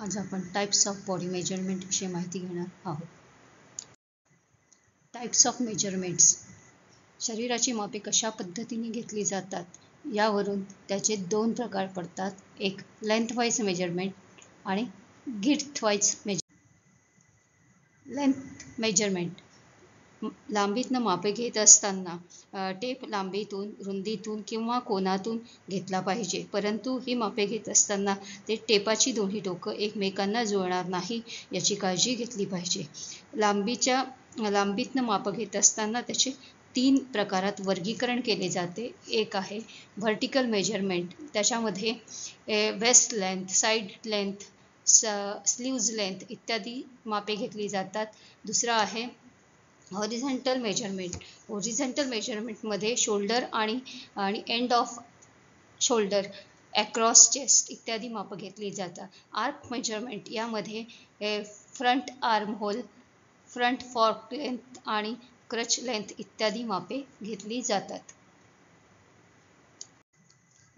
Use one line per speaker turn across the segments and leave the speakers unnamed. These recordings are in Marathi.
आज आपण टाइप्स ऑफ बॉडी मेजरमेंट विषयी माहिती घेणार आहोत. Types of measurements. शरीराची मापे कशा पद्धतीने घेतली जातात यावरून त्याचे दोन प्रकार पडतात. एक लेंथ वाईज मेजरमेंट आणि गिड्थ वाईज लेंथ मेजरमेंट. लांबीतनं मापे घेत असताना टेप लांबीतून, रुंदीतून किंवा कोनातून घेतला पाहिजे. परंतु ही मापे घेत असताना ते टेपाची दोन्ही टोकं एकमेकांना जुळणार नाही याची काळजी घेतली पाहिजे. लांबीतनं मापं घेत असताना त्याचे 3 प्रकारात वर्गीकरण केले जाते. एक आहे व्हर्टिकल मेजरमेंट. त्याच्यामध्ये waist length, side length, sleeves length इत्यादी मापे घेतली जातात. दुसरा आहे हॉरिझॉन्टल मेजरमेंट. हॉरिझॉन्टल मेजरमेंटमध्ये शोल्डर आणि end of shoulder, across chest इत्यादी मापं घेतली जातात. आर्क मेजरमेंट यामध्ये front arm hole, front fork length आणि क्रच लेंथ इत्यादी मापे घेतली जातात.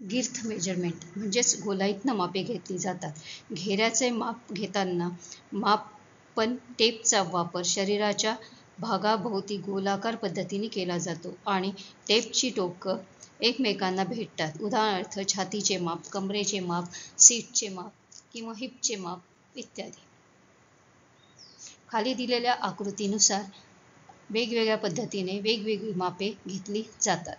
गिर्थ मेजरमेंट म्हणजेच गोलाईतनं मापे घेतली जातात. घेऱ्याचे माप घेताना मापन टेपचा वापर शरीराच्या भागाभोवती गोलाकार पद्धतीने केला जातो आणि टेपची टोकं एकमेकांना भेटतात. उदाहरणार्थ छातीचे माप, कमरेचे माप, सीटचे माप किंवा हिपचे माप इत्यादी. खाली दिलेल्या आकृतीनुसार वेगवेगळ्या पद्धतीने वेगवेगळी मापे घेतली जातात.